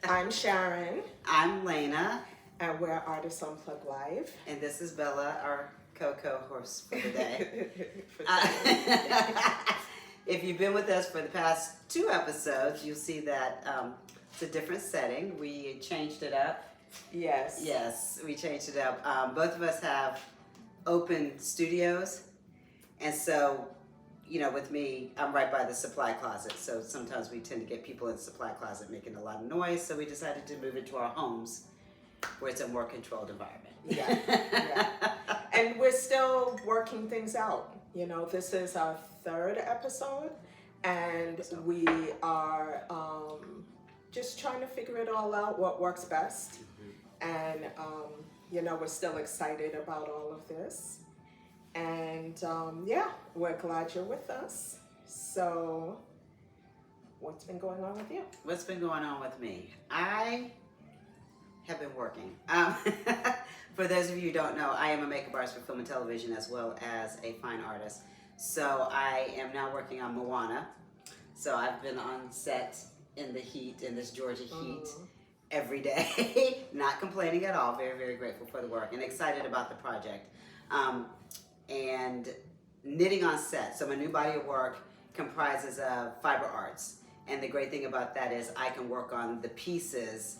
I'm Sharon, I'm Lay'Na, and we're Artists Unplugged Live. and this is Bella, our co-host for the day. If you've been with us for the past 2 episodes, you'll see that it's a different setting. We changed it up. Yes. Yes, we changed it up. Both of us have open studios, and so, with me, I'm right by the supply closet, so sometimes we tend to get people in the supply closet making a lot of noise, so we decided to move it to our homes where it's a more controlled environment. Yeah. And we're still working things out. This is our 3rd episode, and we are just trying to figure it all out, what works best. And, we're still excited about all of this. And we're glad you're with us. So, what's been going on with you? What's been going on with me? I have been working. For those of you who don't know, I am a makeup artist for film and television as well as a fine artist. So I am now working on Moana. So I've been on set in the heat, in this Georgia heat, every day. Not complaining at all. Very, very grateful for the work and excited about the project. And knitting on set. So my new body of work comprises of fiber arts. And the great thing about that is I can work on the pieces,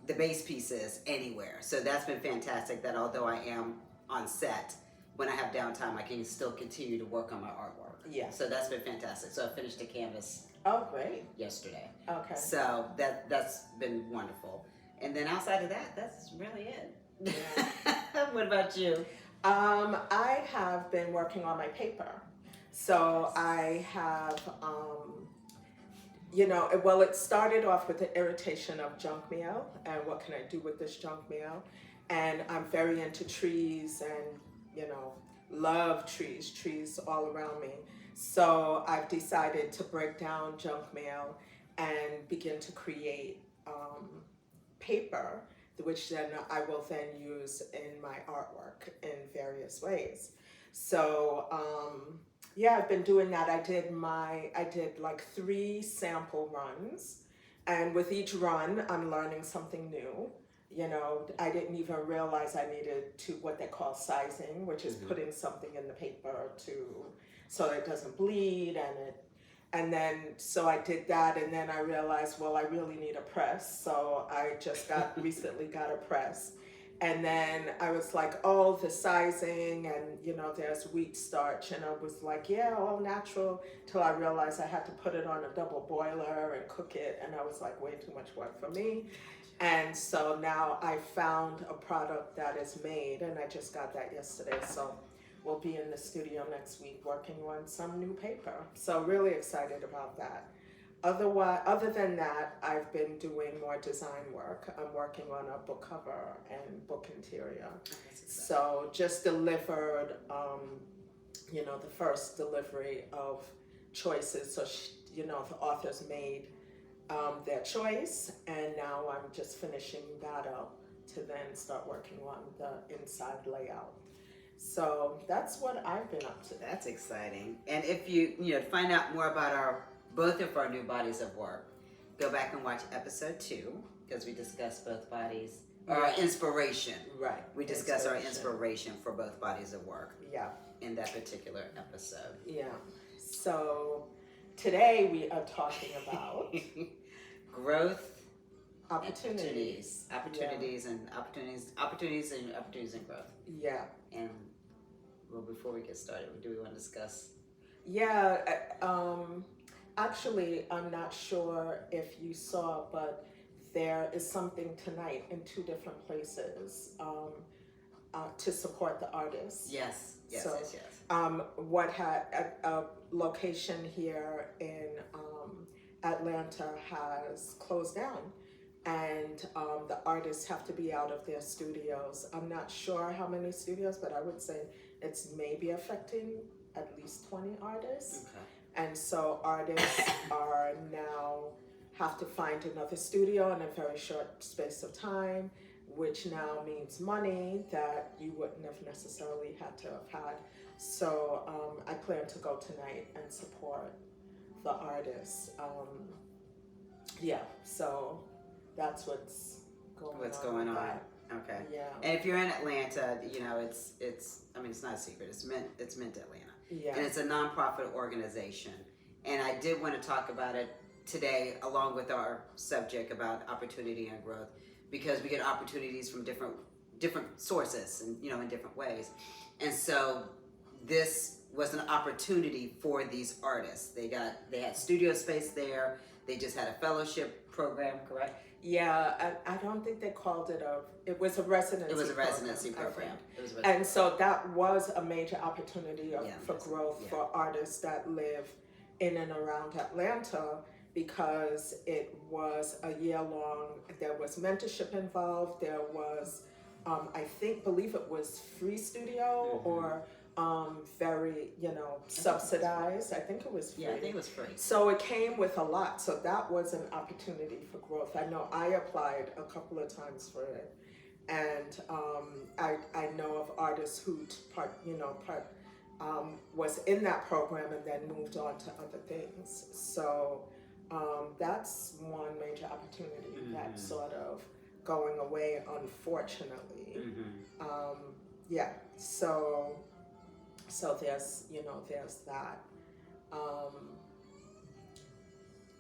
the base pieces, anywhere. So that's been fantastic, that although I am on set, when I have downtime, I can still continue to work on my artwork. Yeah. So that's been fantastic. So I finished a canvas yesterday. Okay. So that's been wonderful. And then outside of that, that's really it. Yeah. What about you? I have been working on my paper. So I have, it started off with the irritation of junk mail and what can I do with this junk mail? And I'm very into trees and, love trees all around me. So I've decided to break down junk mail and begin to create paper, which then I will then use in my artwork in various ways. So I've been doing that. I did like 3 sample runs, and with each run I'm learning something new. I didn't even realize I needed to what they call sizing, which is putting something in the paper so that it doesn't bleed, and then so I did that, and then I realized, well, I really need a press, so I just recently got a press. And then I was like, oh, the sizing, and there's wheat starch, and I was like, yeah, all natural, till I realized I had to put it on a double boiler and cook it, and I was like, way too much work for me. And so now I found a product that is made, and I just got that yesterday, so we'll be in the studio next week working on some new paper. So really excited about that. Other than that, I've been doing more design work. I'm working on a book cover and book interior. So just delivered, the first delivery of choices. So, the authors made their choice, and now I'm just finishing that up to then start working on the inside layout. So that's what I've been up to. That's exciting. And if you find out more about both of our new bodies of work, go back and watch episode 2, because we discussed both bodies, or our inspiration. Right. We discuss our inspiration for both bodies of work. Yeah. In that particular episode. Yeah. So today we are talking about growth, opportunities and growth. Yeah. And before we get started, do we want to discuss? Yeah. Actually, I'm not sure if you saw, but there is something tonight in 2 different places to support the artists. Yes. What had a location here in Atlanta has closed down, and the artists have to be out of their studios. I'm not sure how many studios, but I would say it's maybe affecting at least 20 artists. Okay. And so artists are now have to find another studio in a very short space of time, which now means money that you wouldn't have necessarily had to have had. So I plan to go tonight and support the artists. So that's what's going What's on going with on? that. Okay. Yeah. And if you're in Atlanta, you know it's. I mean, it's not a secret. It's Mint Atlanta, Yeah. and it's a nonprofit organization. And I did want to talk about it today, along with our subject about opportunity and growth, because we get opportunities from different sources, and in different ways. And so this was an opportunity for these artists. They had studio space there. They just had a fellowship program, correct? Yeah, I don't think they called it it was a residency It was a residency program. I think. It was a And so that was a major opportunity Yeah, for growth yeah. for artists that live in and around Atlanta, because it was a year long. There was mentorship involved. There was, believe it was free studio or very, subsidized. I think it was free. Yeah, I think it was free. So it came with a lot. So that was an opportunity for growth. I know I applied a couple of times for it, and I know of artists who was in that program and then moved on to other things. So that's one major opportunity that's sort of going away, unfortunately. Yeah. So there's that.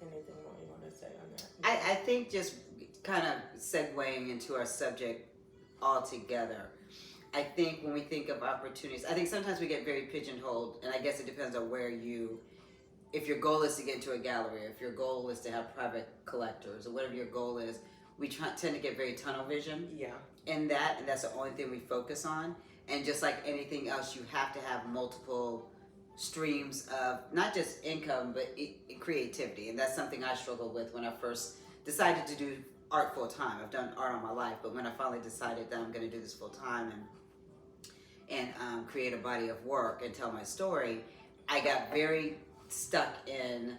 Anything more you want to say on that? I think just kind of segueing into our subject altogether, I think when we think of opportunities, I think sometimes we get very pigeonholed, and I guess it depends on if your goal is to get into a gallery, if your goal is to have private collectors, or whatever your goal is, we tend to get very tunnel vision in that, and that's the only thing we focus on. And just like anything else, you have to have multiple streams of not just income, but creativity. And that's something I struggled with when I first decided to do art full time. I've done art all my life, but when I finally decided that I'm going to do this full time and create a body of work and tell my story, I got very stuck in,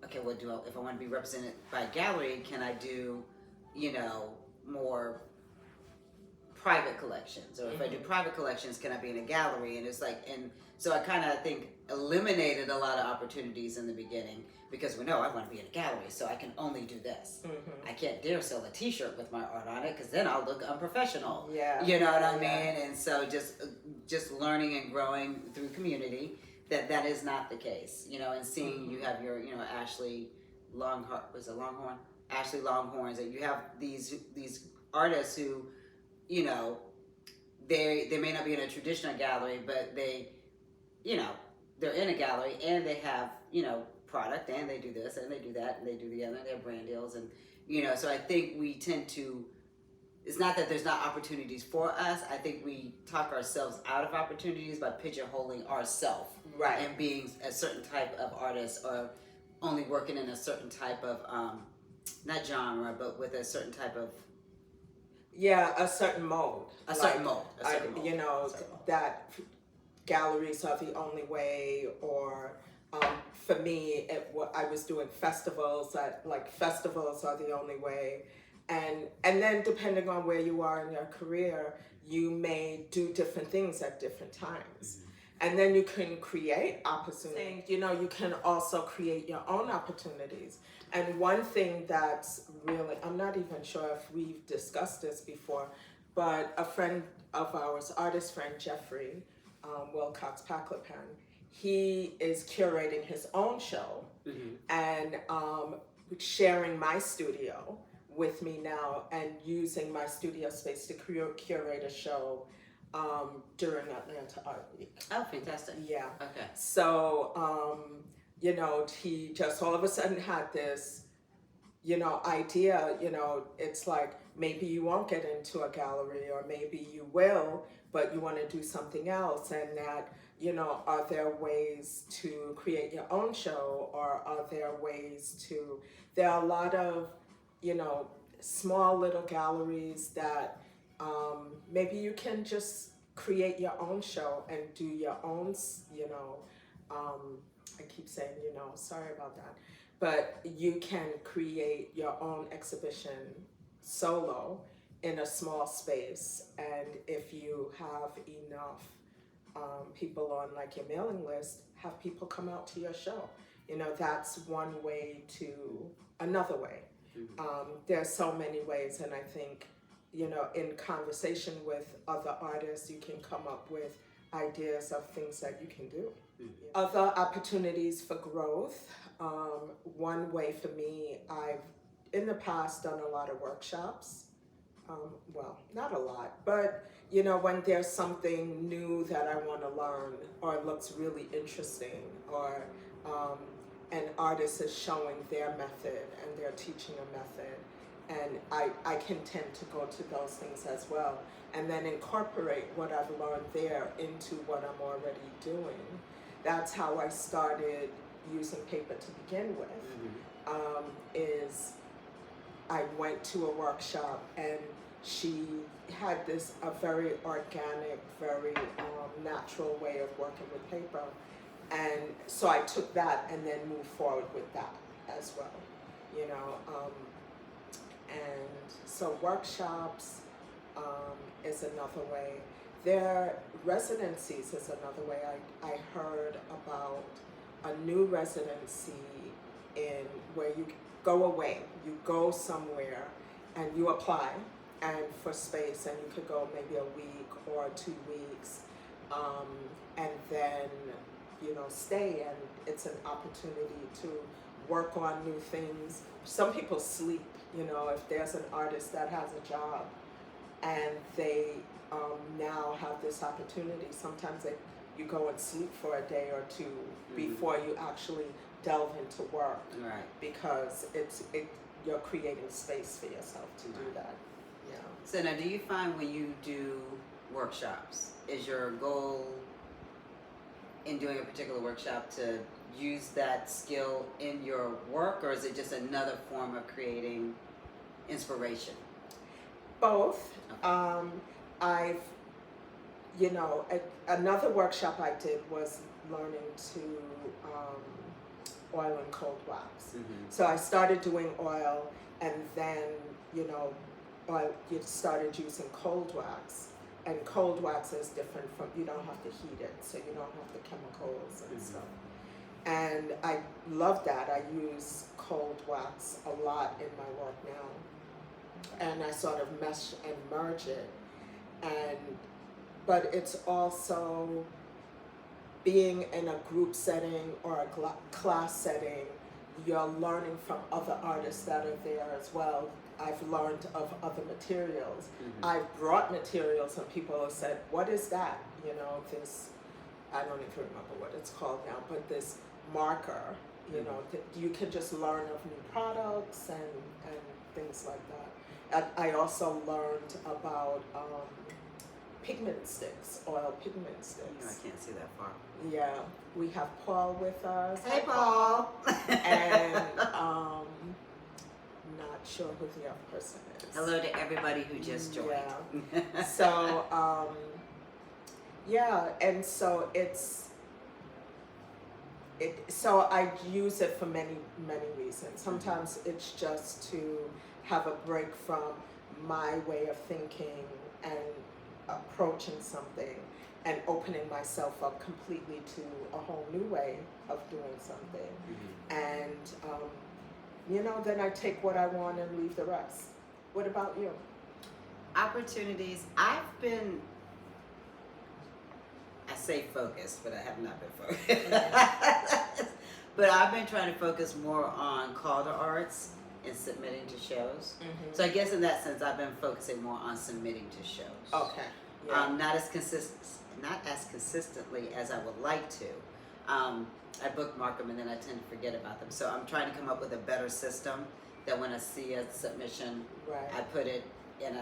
okay, if I want to be represented by a gallery, can I do, more private collections? Or if I do private collections, can I be in a gallery? And it's like, and so I kind of, I think, eliminated a lot of opportunities in the beginning, because I want to be in a gallery, so I can only do this. I can't dare sell a t-shirt with my art on it, because then I'll look unprofessional. Yeah. You know what I mean? And so just learning and growing through community, that is not the case. And seeing you have your, Ashley Longhorn? Ashley Longhorns, and you have these artists who, they may not be in a traditional gallery, but they, they're in a gallery and they have, product, and they do this and they do that and they do the other, and they have brand deals, and so I think we tend to, it's not that there's not opportunities for us, I think we talk ourselves out of opportunities by pigeonholing ourselves, Right. and being a certain type of artist, or only working in a certain type of not genre, but with a certain type of a certain mode. a certain mode. That galleries are the only way, or for me, I was doing festivals. Festivals are the only way, and then depending on where you are in your career, you may do different things at different times. And then you can create opportunities. You can also create your own opportunities. And one thing that's really, I'm not even sure if we've discussed this before, but a friend of ours, artist friend Jeffrey Wilcox Packlapan, he is curating his own show and sharing my studio with me now, and using my studio space to curate a show during Atlanta Art Week. Oh, fantastic. Yeah. Okay. So, he just all of a sudden had this, idea, it's like, maybe you won't get into a gallery, or maybe you will, but you want to do something else. And that, are there ways to create your own show, or are there ways there are a lot of, small little galleries that maybe you can just create your own show and do your own, I keep saying, sorry about that, but you can create your own exhibition solo in a small space. And if you have enough people on like your mailing list, have people come out to your show. That's one way another way. There's so many ways, and I think, you know, in conversation with other artists, you can come up with ideas of things that you can do. Other opportunities for growth. One way for me, I've in the past done a lot of workshops. Well, not a lot, but you know, when there's something new that I want to learn or looks really interesting, or an artist is showing their method and they're teaching a method, and I can tend to go to those things as well, and then incorporate what I've learned there into what I'm already doing. That's how I started using paper to begin with. Is I went to a workshop, and she had a very organic, very natural way of working with paper, and so I took that and then moved forward with that as well, you know. And so workshops is another way. Residencies is another way. I heard about a new residency in where you go away, you go somewhere and you apply and for space, and you could go maybe a week or 2 weeks, and then, you know, stay, and it's an opportunity to work on new things. Some people sleep, you know, if there's an artist that has a job and they now have this opportunity, sometimes you go and sleep for a day or two before you actually delve into work, Right. because you're creating space for yourself to do that. Yeah. So now, do you find when you do workshops, is your goal in doing a particular workshop to use that skill in your work, or is it just another form of creating inspiration? Both. Okay. I've, you know, another workshop I did was learning to oil and cold wax. So I started doing oil, and then, you know, you started using cold wax. And cold wax is different from, you don't have to heat it, so you don't have the chemicals and stuff. And I love that. I use cold wax a lot in my work now. And I sort of mesh and merge it. But it's also being in a group setting or a class setting, you're learning from other artists that are there as well. I've learned of other materials. I've brought materials and people have said, what is that? You know, this, I don't even remember what it's called now, but this marker, you know, you can just learn of new products and things like that. I also learned about pigment sticks, oil pigment sticks. You know, I can't see that far. Yeah, we have Paul with us. Hey, Paul. And not sure who the other person is. Hello to everybody who just joined. Yeah. So yeah, and so so I use it for many reasons. Sometimes it's just to have a break from my way of thinking and approaching something, and opening myself up completely to a whole new way of doing something. And you know, then I take what I want and leave the rest. What about you? Opportunities. I say focused, but I have not been focused. But I've been trying to focus more on call to arts and submitting to shows. So I guess in that sense, I've been focusing more on submitting to shows. Okay. Yeah. Not as consistently as I would like to. I bookmark them and then I tend to forget about them. So I'm trying to come up with a better system that when I see a submission, Right. I put it in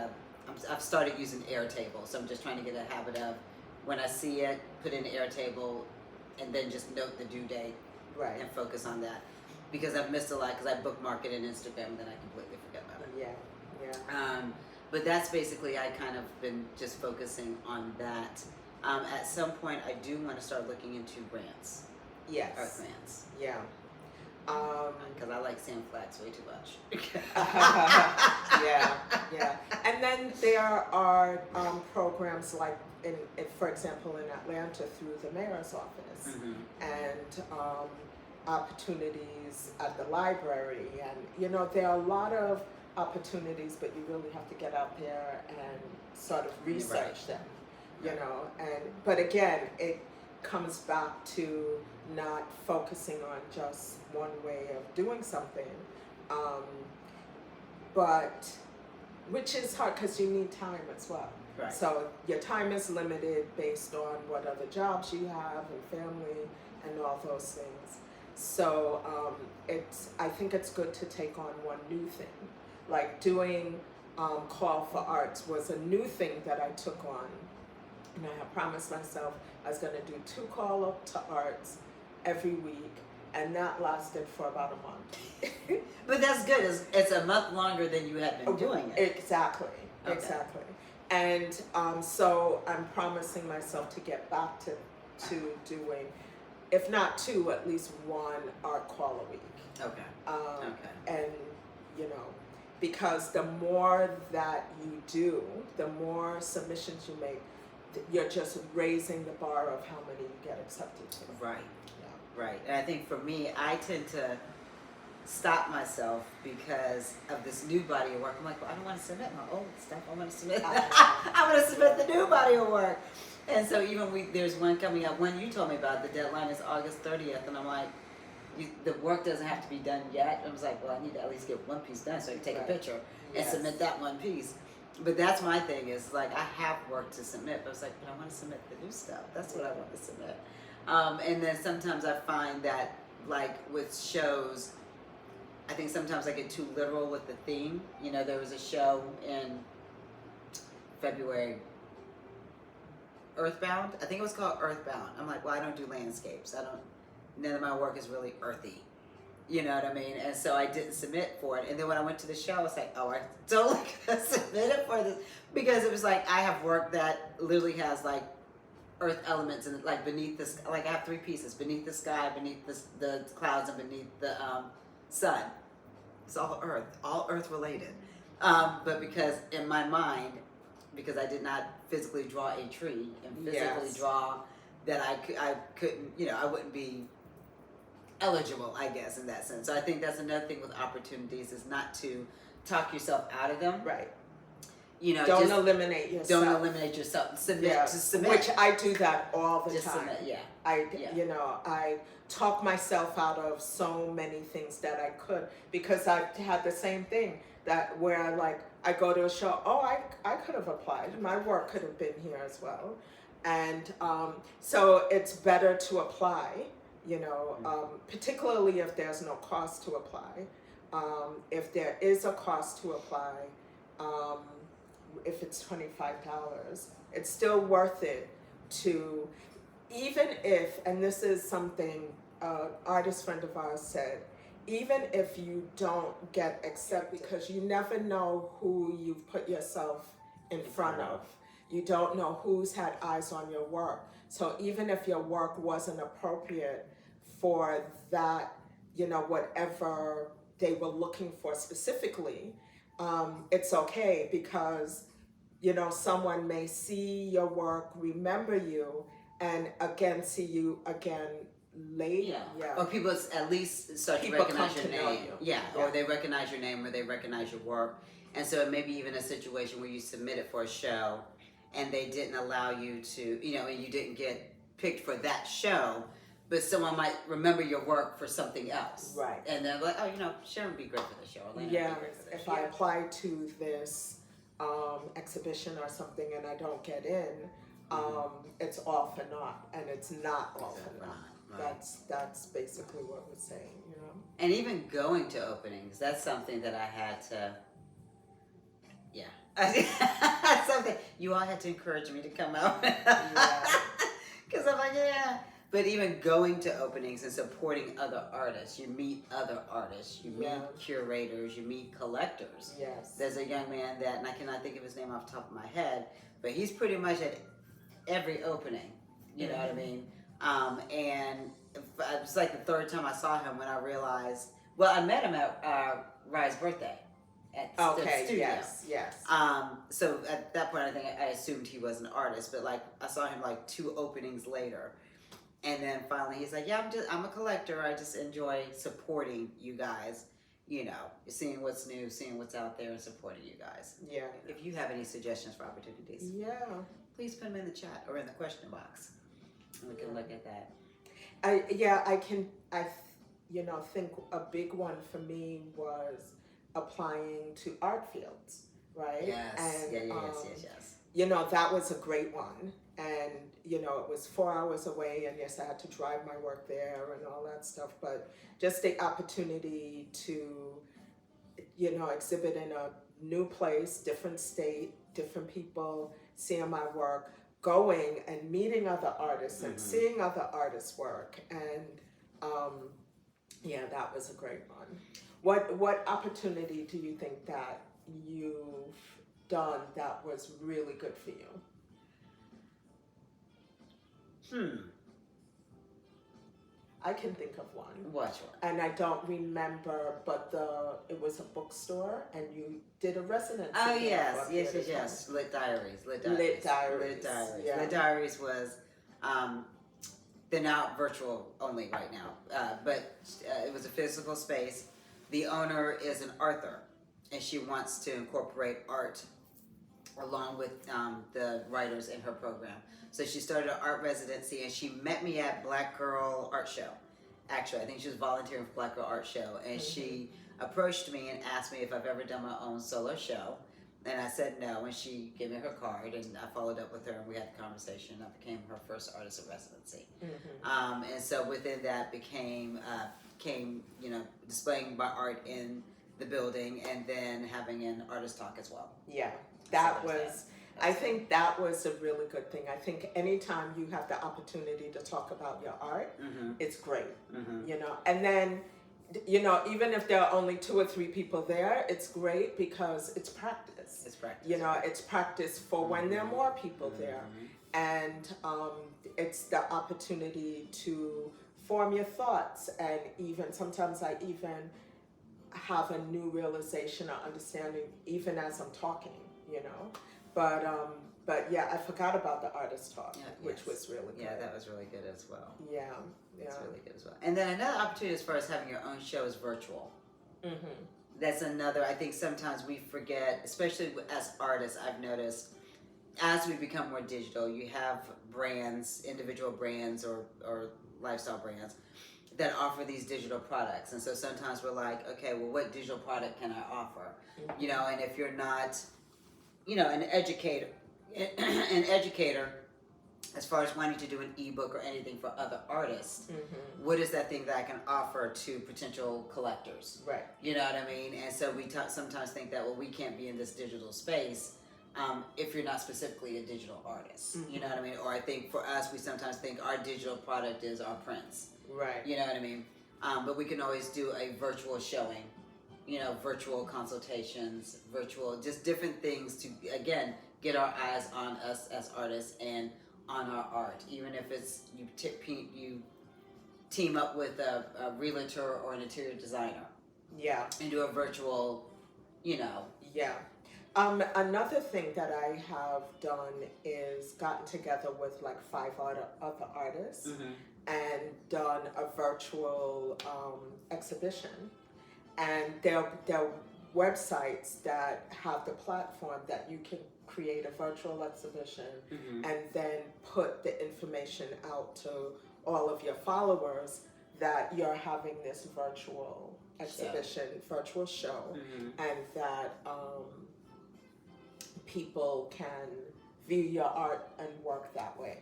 I've started using Airtable. So I'm just trying to get a habit of when I see it, put in Airtable, and then just note the due date Right. and focus on that. Because I've missed a lot because I bookmark it in Instagram and then I completely forget about it. Yeah. But that's basically, I kind of been just focusing on that. At some point, I do want to start looking into grants, Yes. art grants, Yeah. because I like seeing flags way too much. Yeah. And then there are programs like, for example, in Atlanta through the mayor's office, and opportunities at the library, and there are a lot of opportunities, but you really have to get out there and sort of research them, and but again, it comes back to not focusing on just one way of doing something, but which is hard because you need time as well. Right. So your time is limited based on what other jobs you have and family and all those things. So I think it's good to take on one new thing. Like doing Call for Arts was a new thing that I took on. And I had promised myself I was going to do 2 Call to Arts every week. And that lasted for about a month. But that's good. It's a month longer than you had been doing it. Exactly. Okay. Exactly. And so I'm promising myself to get back to doing, if not 2, at least 1 art call a week. Okay. And because the more that you do, the more submissions you make, you're just raising the bar of how many you get accepted to. Right. Right. And I think for me, I tend to stop myself because of this new body of work. I'm like, well, I don't want to submit my old stuff. I want to submit I want to submit the new body of work. And so even there's one coming up. One you told me about, the deadline is August 30th. And I'm like, the work doesn't have to be done yet. I was like, well, I need to at least get one piece done so I can take a picture and submit that one piece. But that's my thing, is like, I have work to submit, but I was like, but I want to submit the new stuff. That's what I want to submit. And then sometimes I find that, like with shows, I think sometimes I get too literal with the theme. There was a show in February, Earthbound. I think it was called Earthbound. I'm like, well, I don't do landscapes. None of my work is really earthy. You know what I mean? And so I didn't submit for it. And then when I went to the show, I was like, oh, I totally could submit it for this. Because it was like, I have work that literally has like earth elements and like beneath this, like I have 3 pieces: beneath the sky, beneath the clouds, and beneath the sun. It's all earth related. But because in my mind, because I did not physically draw a tree and physically draw that I couldn't, I wouldn't be eligible, I guess, in that sense. So I think that's another thing with opportunities, is not to talk yourself out of them. Right. Don't eliminate yourself. Don't eliminate yourself. Submit. Which I do that all the just time. Submit, I talk myself out of so many things that I could, because I've had the same thing where I go to a show, I could have applied. My work could have been here as well. And so it's better to apply, particularly if there's no cost to apply. If there is a cost to apply, if it's $25, it's still worth it to, even if, and this is something an artist friend of ours said, even if you don't get accepted, because you never know who you've put yourself in front of. You don't know who's had eyes on your work. So even if your work wasn't appropriate for that, whatever they were looking for specifically, it's okay, because someone may see your work, remember you, and again see you again later. Or people at least start to recognize your name. Or they recognize your name, or they recognize your work. And so it may be even a situation where you submitted for a show and they didn't allow you to, and you didn't get picked for that show, but someone might remember your work for something else. Right. And they're like, Sharon would be great for the show. Lay'Na would be great for the if show. I apply to this exhibition or something and I don't get in, it's all for naught, and it's not all for naught. Right. That's basically what we're saying, And even going to openings, that's something that I had to, that's something you all had to encourage me to come out. Because I'm like, But even going to openings and supporting other artists, you meet other artists, you meet curators, you meet collectors. Yes. There's a young man that, and I cannot think of his name off the top of my head, but he's pretty much at every opening, you know what I mean? And it was like the 3rd time I saw him when I realized, I met him at Rye's birthday at the studio. Yes. So at that point, I assumed he was an artist, but I saw him 2 openings later. And then finally he's like, yeah, I'm a collector. I just enjoy supporting you guys, you know, seeing what's new, seeing what's out there and supporting you guys. Yeah. If you have any suggestions for opportunities, Yeah. please put them in the chat or in the question box. And we can look at that. I think a big one for me was applying to art fields, right? Yes. And, Yes. you know, that was a great one. And, you know, it was 4 hours away, and yes, I had to drive my work there and all that stuff. But just the opportunity to, you know, exhibit in a new place, different state, different people, seeing my work, going and meeting other artists and seeing other artists' work. And, yeah, that was a great one. What opportunity do you think that you've done that was really good for you? I can think of one. Which one? And I don't remember, but it was a bookstore, and you did a residency. Oh yes. Lit Diaries. Yeah. Lit Diaries was, they're now virtual only right now, but it was a physical space. The owner is an author, and she wants to incorporate art along with the writers in her program. So she started an art residency, and she met me at Black Girl Art Show. Actually, I think she was volunteering for Black Girl Art Show, and she approached me and asked me if I've ever done my own solo show. And I said no, and she gave me her card, and I followed up with her, and we had a conversation. I became her first artist in residency. And so within that came, you know, displaying my art in the building, and then having an artist talk as well. Yeah, I think that was a really good thing. I think anytime you have the opportunity to talk about your art, it's great, you know. And then, you know, even if there are only 2 or 3 people there, it's great because it's practice. It's practice. You know, it's practice for when there are more people there. And it's the opportunity to form your thoughts. And even sometimes I even have a new realization or understanding even as I'm talking, you know. But yeah, I forgot about the artist talk, which was really good. Yeah, that was really good as well. Yeah. That's really good as well. And then another opportunity as far as having your own show is virtual. That's another, I think sometimes we forget, especially as artists, I've noticed, as we become more digital, you have brands, individual brands or lifestyle brands that offer these digital products. And so sometimes we're like, okay, well, what digital product can I offer? You know, and if you're not, you know, an educator as far as wanting to do an ebook or anything for other artists, what is that thing that I can offer to potential collectors? Right. You know what I mean? And so we sometimes think that, well, we can't be in this digital space if you're not specifically a digital artist. You know what I mean? Or I think for us, we sometimes think our digital product is our prints. Right. You know what I mean? But we can always do a virtual showing, you know, virtual consultations, virtual, just different things to, again, get our eyes on us as artists and on our art. Even if it's you team up with a realtor or an interior designer. Yeah. And do a virtual, you know. Yeah. Another thing that I have done is gotten together with like 5 other artists and done a virtual exhibition. And there are websites that have the platform that you can create a virtual exhibition and then put the information out to all of your followers that you're having this virtual exhibition, virtual show, and that people can view your art and work that way.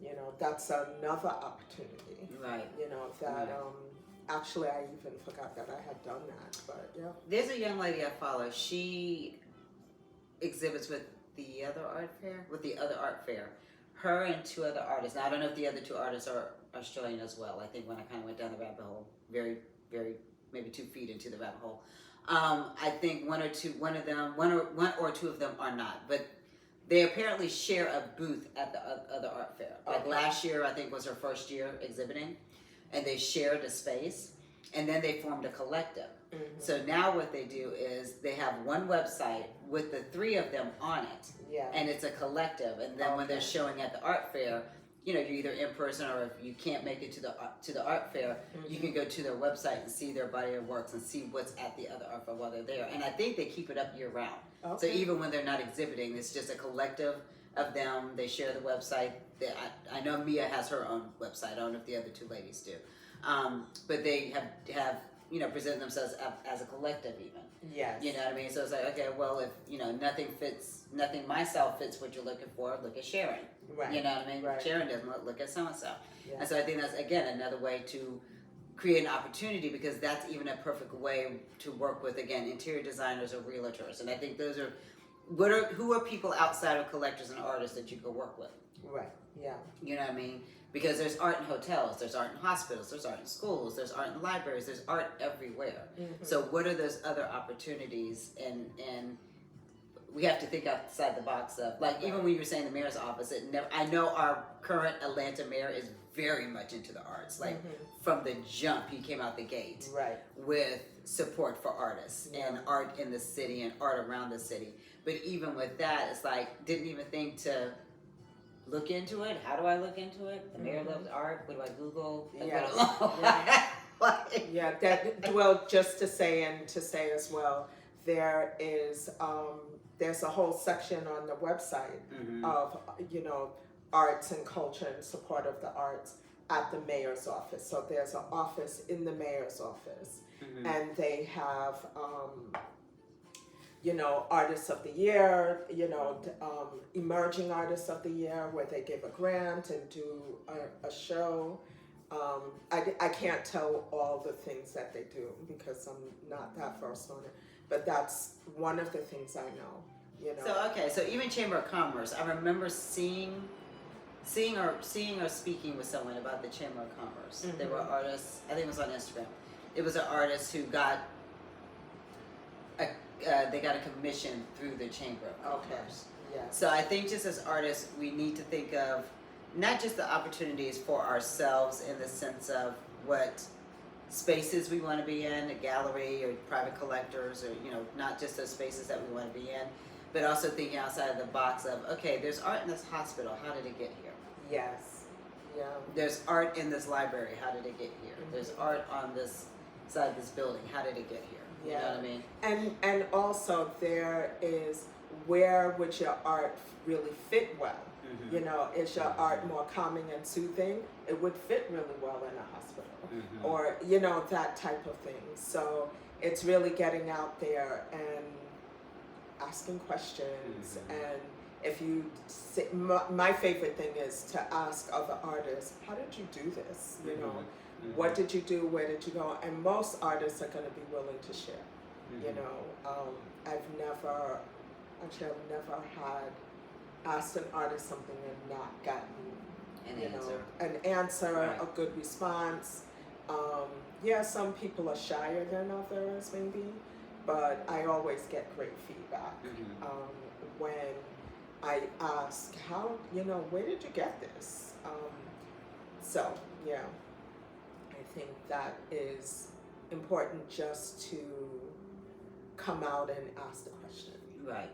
You know, that's another opportunity. Right. You know, that actually I even forgot that I had done that, but yeah. There's a young lady I follow. She exhibits with the other art fair. Her and 2 other artists. Now I don't know if the other 2 artists are Australian as well. I think when I kind of went down the rabbit hole, very, very, maybe 2 feet into the rabbit hole. I think one or two of them are not, but they apparently share a booth at the other art fair. Like last year, I think was her first year exhibiting, and they shared a space, and then they formed a collective. So now what they do is they have one website with the 3 of them on it, and it's a collective. And then when they're showing at the art fair, you're either in person or if you can't make it to the art fair, you can go to their website and see their body of works and see what's at the other art fair while they're there. And I think they keep it up year round. Okay. So even when they're not exhibiting, it's just a collective of them. They share the website. I know Mia has her own website. I don't know if the other two ladies do, but they have presented themselves as a collective even. Yes. You know what I mean? So it's like, okay, well, if nothing myself fits what you're looking for, look at Sharon. Right. You know what I mean? Right. Sharon doesn't look at so and so. Yeah. And so I think that's again another way to create an opportunity, because that's even a perfect way to work with, again, interior designers or realtors. And I think those are who are people outside of collectors and artists that you could work with. Right. Yeah. You know what I mean? Because there's art in hotels, there's art in hospitals, there's art in schools, there's art in libraries, there's art everywhere. So what are those other opportunities? And we have to think outside the box of, like, even when you were saying the mayor's office, I know our current Atlanta mayor is very much into the arts. Like from the jump, he came out the gate with support for artists and art in the city and art around the city. But even with that, it's like, didn't even think to look into it. How do I look into it? The mayor loves art. What do I Google? Well, just to say as well, there's a whole section on the website of arts and culture and support of the arts at the mayor's office. So there's an office in the mayor's office, and they have artists of the year, emerging artists of the year, where they give a grant and do a show. I can't tell all the things that they do because I'm not that versed on it, but that's one of the things I know. So even Chamber of Commerce, I remember seeing or speaking with someone about the Chamber of Commerce. There were artists, I think it was on Instagram. It was an artist who got they got a commission through the Chamber of Commerce. Yeah. So I think just as artists, we need to think of not just the opportunities for ourselves in the sense of what spaces we want to be in, a gallery or private collectors, or not just those spaces that we want to be in, but also thinking outside of the box of, okay, there's art in this hospital, how did it get here? Yes. Yeah. There's art in this library, how did it get here? There's art on this side of this building, how did it get here? You know what I mean? And also there is, where would your art really fit well? Is your art more calming and soothing? It would fit really well in a hospital, or that type of thing. So it's really getting out there and asking questions. And if you my favorite thing is to ask other artists, how did you do this? What did you do? Where did you go? And most artists are going to be willing to share. I've never had asked an artist something and not gotten an answer, a good response. Some people are shyer than others maybe, but I always get great feedback when I ask, where did you get this? I think that is important, just to come out and ask the question. Right.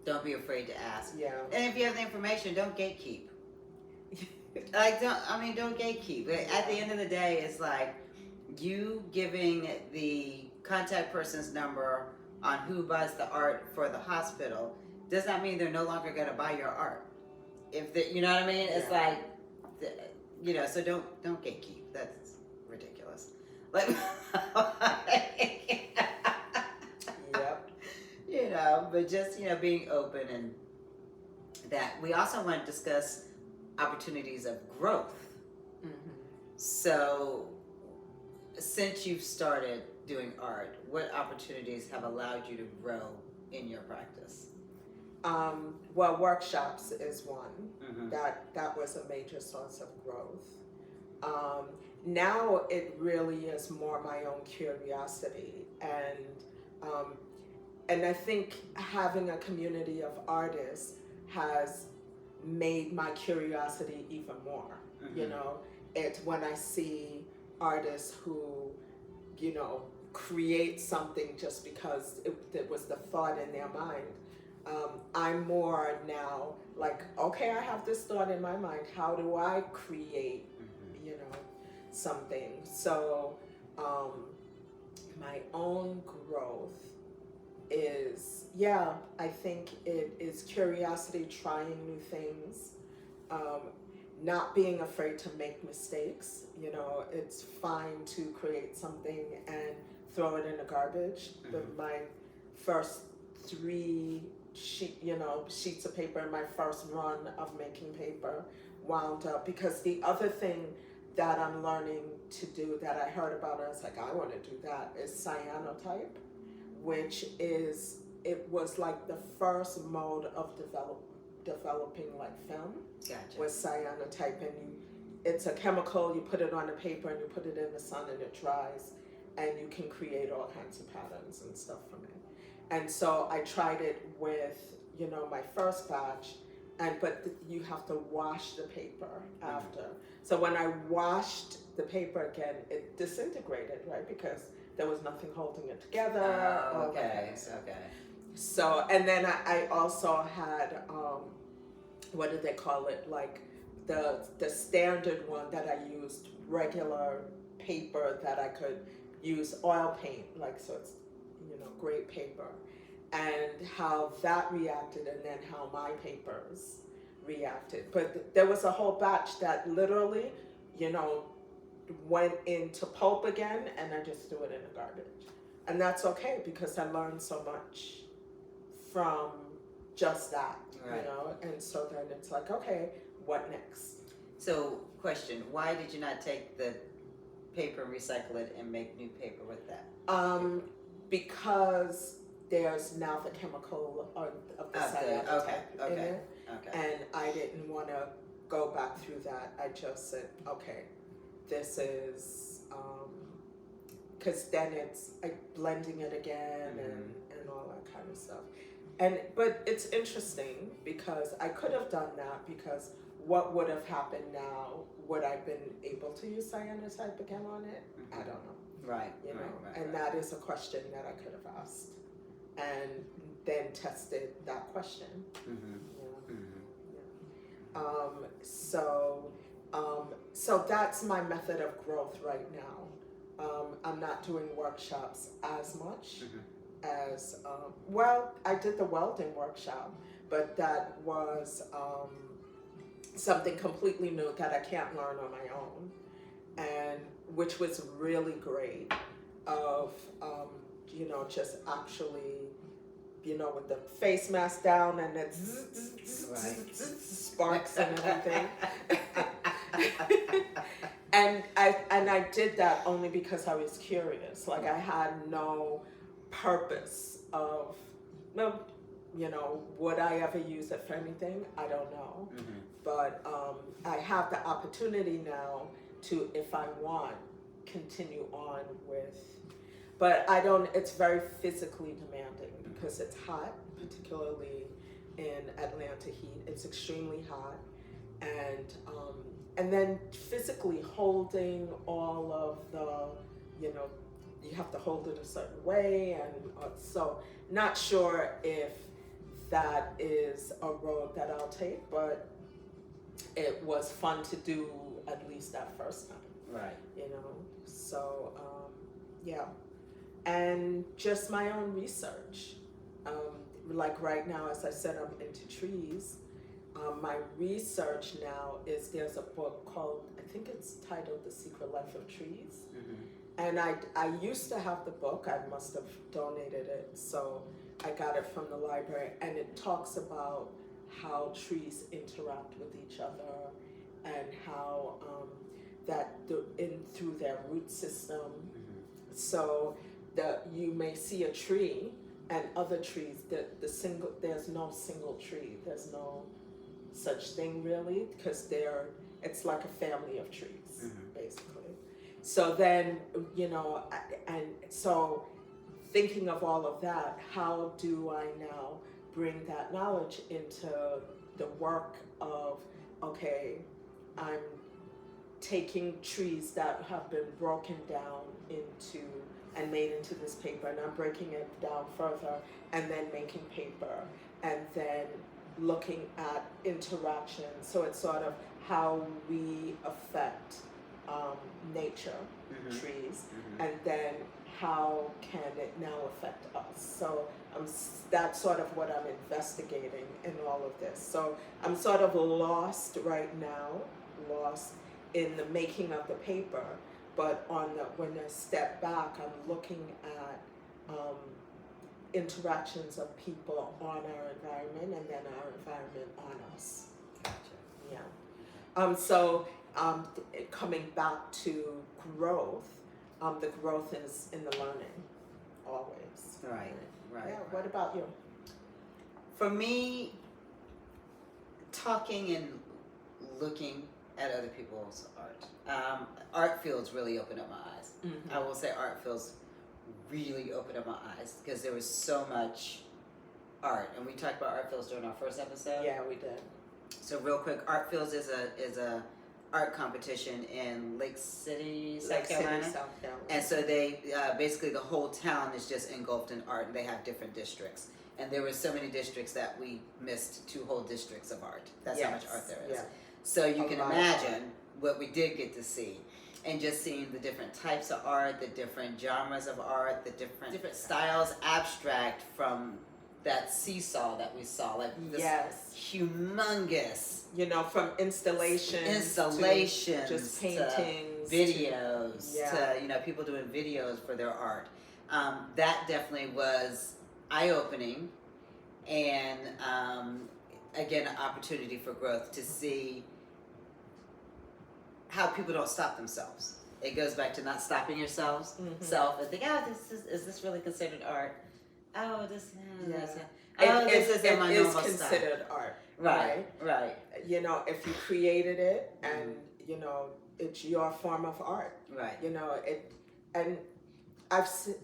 Don't be afraid to ask. Yeah. And if you have the information, don't gatekeep. Don't gatekeep. At the end of the day, it's like you giving the contact person's number on who buys the art for the hospital does not mean they're no longer going to buy your art. You know what I mean? It's like, so don't gatekeep. That's ridiculous. Like, Yep. But just, being open, and that we also want to discuss opportunities of growth. So since you've started doing art, what opportunities have allowed you to grow in your practice? Well, workshops is one. That was a major source of growth. Now it really is more my own curiosity, and I think having a community of artists has made my curiosity even more. It's when I see artists who, create something just because it was the thought in their mind. I'm more now like, okay, I have this thought in my mind. How do I create, Mm-hmm. you know, something? So, my own growth is, yeah, I think it is curiosity, trying new things, um, not being afraid to make mistakes. You know, it's fine to create something and throw it in the garbage. But my first sheets of paper in my first run of making paper wound up, because the other thing that I'm learning to do that I heard about, and I was like, I want to do that, is cyanotype, which is, it was like the first mode of developing like film. Gotcha. Was cyanotype, and it's a chemical. You put it on the paper and you put it in the sun and it dries, and you can create all kinds of patterns and stuff from it. And so I tried it with, my first batch, but you have to wash the paper after. So when I washed the paper again, it disintegrated, right? Because there was nothing holding it together. Oh, okay. Okay. So, and then I also had, what do they call it? Like the standard one that I used, regular paper that I could use oil paint, like, so it's, great paper, and how that reacted, and then how my papers reacted. But there was a whole batch that literally, went into pulp again, and I just threw it in the garbage. And that's okay, because I learned so much from just that, Right. And so then it's like, okay, what next? So, question: why did you not take the paper, recycle it, and make new paper with that? Because there's now the chemical of the cyanotype in it, and I didn't want to go back through that. I just said, okay, this is, because then it's like blending it again and all that kind of stuff. But it's interesting, because I could have done that, because what would have happened now? Would I been able to use cyanotype again on it? I don't know. Right. And that is a question that I could have asked, and then tested that question. So that's my method of growth right now. I'm not doing workshops as much as, I did the welding workshop, but that was something completely new that I can't learn on my own, and which was really great, of just actually, with the face mask down, and it's sparks and everything. And I did that only because I was curious. Like, I had no purpose of, would I ever use it for anything? I don't know. But I have the opportunity now to, if I want, continue on with, but I don't, it's very physically demanding, because it's hot, particularly in Atlanta heat. It's extremely hot, and then physically holding all of the, you have to hold it a certain way, and so not sure if that is a road that I'll take, but it was fun to do at least that first time. Right. So yeah, and just my own research. Like right now, as I said, I'm into trees. My research now is, there's a book called, I think it's titled The Secret Life of Trees. And I used to have the book. I must have donated it, so I got it from the library, and it talks about how trees interact with each other, and how through their root system. So you may see a tree, and other trees, there's no single tree. There's no such thing really, because it's like a family of trees, basically. So then, and so thinking of all of that, how do I now bring that knowledge into the work of, okay, I'm taking trees that have been broken down into and made into this paper, and I'm breaking it down further and then making paper and then looking at interaction. So it's sort of how we affect nature, trees, and then how can it now affect us. So that's sort of what I'm investigating in all of this. So I'm sort of lost right now, lost in the making of the paper, but when I step back, I'm looking at interactions of people on our environment and then our environment on us. Gotcha. Yeah. Coming back to growth, the growth is in the learning, always. Right. Yeah. Right. What about you? For me, talking and looking at other people's art. Art fields really opened up my eyes. I will say art fields really opened up my eyes because there was so much art, and we talked about art fields during our first episode. Yeah, we did. So real quick, art fields is a art competition in Lake City, South Carolina. And so they basically the whole town is just engulfed in art, and they have different districts. And there were so many districts that we missed 2 whole districts of art. That's how much art there is. Yeah. So you can imagine what we did get to see. And just seeing the different types of art, the different genres of art, the different styles, abstract from that seesaw that we saw, like this humongous, from installations to just paintings, to videos, to people doing videos for their art. That definitely was eye-opening, and again, an opportunity for growth to see how people don't stop themselves. It goes back to not stopping yourselves, self, and think, is this really considered art? Oh, this isn't my normal style. It is considered art. Right. If you created it and, it's your form of art. Right. And I've said,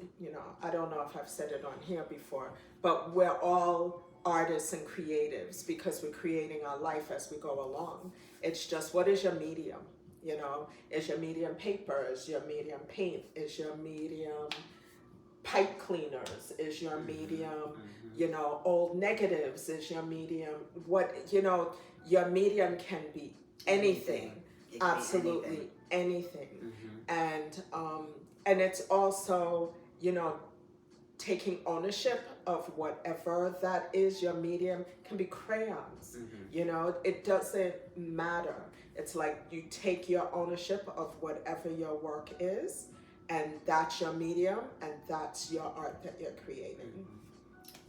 I don't know if I've said it on here before, but we're all artists and creatives because we're creating our life as we go along. It's just, what is your medium? Is your medium paper? Is your medium paint? Is your medium pipe cleaners? Is your medium, old negatives? Is your medium your medium can be anything. Absolutely anything. And it's also, taking ownership of whatever that is your medium. Can be crayons. It doesn't matter. It's like you take your ownership of whatever your work is, and that's your medium, and that's your art that you're creating.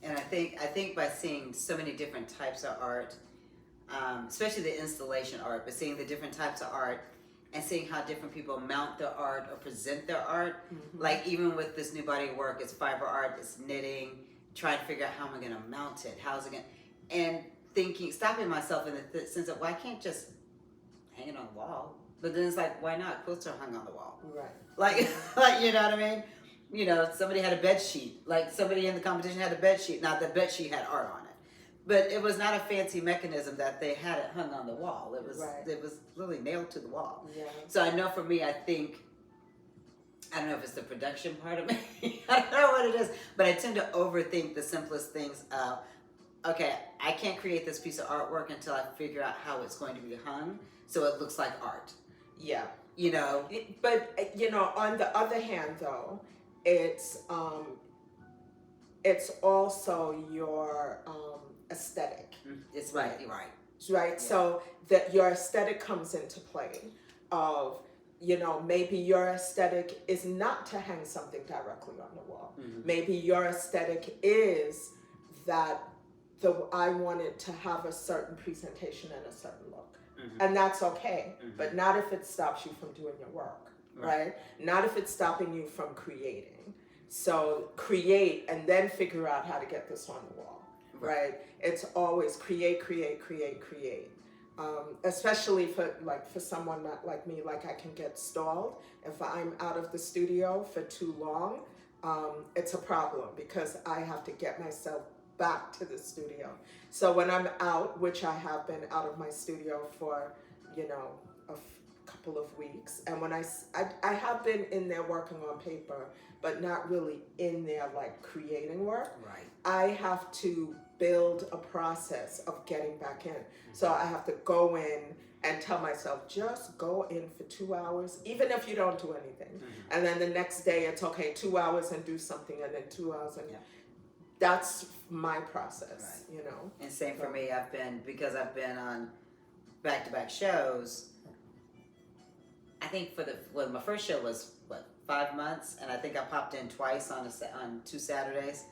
And I think by seeing so many different types of art, especially the installation art, but seeing the different types of art and seeing how different people mount their art or present their art, like even with this new body of work, it's fiber art, it's knitting, trying to figure out how am I going to mount it, how's it going to, and stopping myself in the sense of, well, I can't just hang it on the wall. But then it's like, why not? Quilts are hung on the wall. Right. Like you know what I mean? Somebody had a bed sheet. Like somebody in the competition had a bed sheet. Now the bed sheet had art on it. But it was not a fancy mechanism that they had it hung on the wall. It was literally nailed to the wall. Yeah. So I know for me, I don't know if it's the production part of me. I don't know what it is. But I tend to overthink the simplest things of, okay, I can't create this piece of artwork until I figure out how it's going to be hung so it looks like art. Yeah. But on the other hand, though, it's also your aesthetic. It's right. Yeah. So that your aesthetic comes into play of, maybe your aesthetic is not to hang something directly on the wall. Maybe your aesthetic is that I wanted to have a certain presentation and a certain look. And that's okay, but not if it stops you from doing your work, right? Not if it's stopping you from creating. So create and then figure out how to get this on the wall, right? It's always create. Especially for someone like me, like I can get stalled. If I'm out of the studio for too long, it's a problem because I have to get myself back to the studio. So when I'm out, which I have been out of my studio for, a couple of weeks. And when I have been in there working on paper, but not really in there like creating work. Right. I have to build a process of getting back in. So I have to go in and tell myself, just go in for 2 hours, even if you don't do anything. And then the next day it's okay, 2 hours and do something, and then 2 hours. And that's my process, you know. And same for me. Because I've been on back-to-back shows. I think my first show was 5 months, and I think I popped in twice on 2 Saturdays,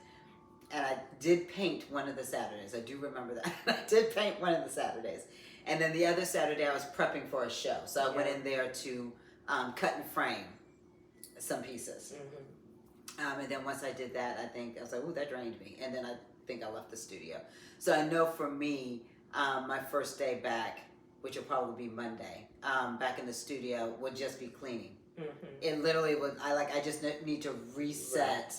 and I did paint one of the Saturdays. I do remember that. I did paint one of the Saturdays, and then the other Saturday I was prepping for a show, so I went in there to cut and frame some pieces. And then once I did that, I think I was like, "Ooh, that drained me," and then I think I left the studio. So I know for me, my first day back, which will probably be Monday, back in the studio, would just be cleaning. It literally would. I just need to reset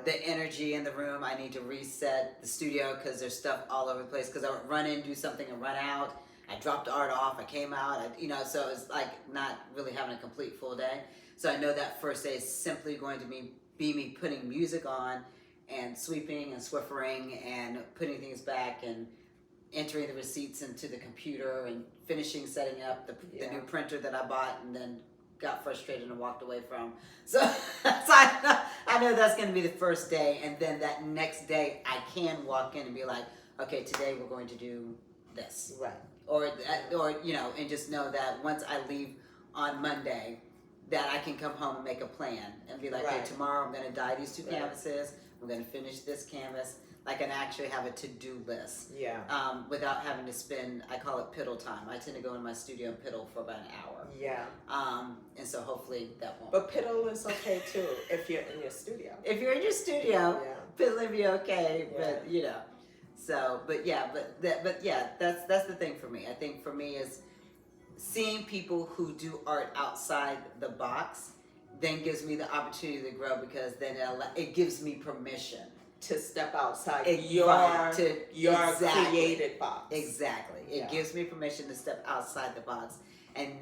the energy in the room. I need to reset the studio because there's stuff all over the place. Because I would run in, do something, and run out. I dropped the art off. I came out. So it's like not really having a complete full day. So I know that first day is simply going to be me putting music on and sweeping and Swiffering and putting things back and entering the receipts into the computer and finishing setting up the new printer that I bought and then got frustrated and walked away from. So I know that's going to be the first day, and then that next day I can walk in and be like, okay, today we're going to do this. Right. Or and just know that once I leave on Monday, that I can come home and make a plan and be like, hey, tomorrow I'm going to dye these 2 canvases. I'm going to finish this canvas. Like, and actually have a to-do list. Yeah. Without having to spend, I call it piddle time. I tend to go in my studio and piddle for about an hour. Yeah. And so hopefully that won't. But piddle is okay too if you're in your studio. If you're in your studio, piddling be okay. But so, but that's the thing for me. I think for me is seeing people who do art outside the box then gives me the opportunity to grow, because then it gives me permission to step outside your created box. Exactly. It gives me permission to step outside the box. And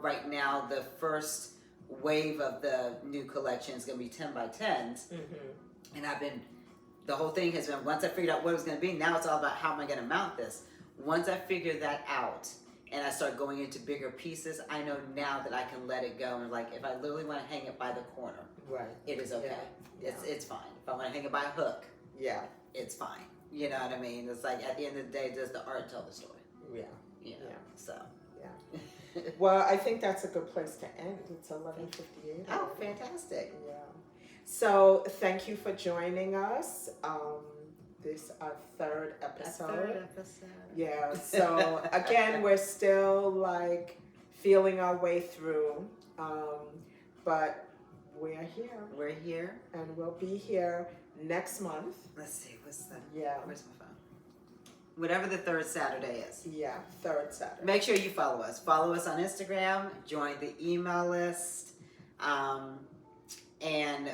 right now, the first wave of the new collection is going to be 10 by 10s. And the whole thing has been, once I figured out what it was going to be, now it's all about how am I going to mount this. Once I figure that out and I start going into bigger pieces, I know now that I can let it go. And like, if I literally want to hang it by the corner, it is okay. It's fine. If I want to hang it by a hook, it's fine. You know what I mean? It's like, at the end of the day, does the art tell the story? So. Well, I think that's a good place to end. It's 11:58. Oh, fantastic. Yeah. So thank you for joining us. This our third episode. Yeah. So again, we're still like feeling our way through, but we're here. We're here, and we'll be here next month. Let's see. Where's my phone? Whatever the third Saturday is. Yeah, third Saturday. Make sure you follow us. Follow us on Instagram. Join the email list. And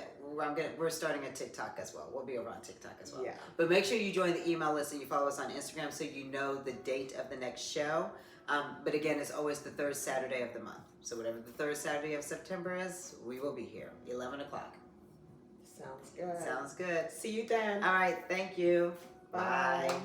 we're starting a TikTok as well. We'll be over on TikTok as well. Yeah. But make sure you join the email list and you follow us on Instagram so you know the date of the next show. But again, it's always the third Saturday of the month. So whatever the third Saturday of September is, we will be here, 11 o'clock. Sounds good. Sounds good. See you then. All right. Thank you. Bye. Bye.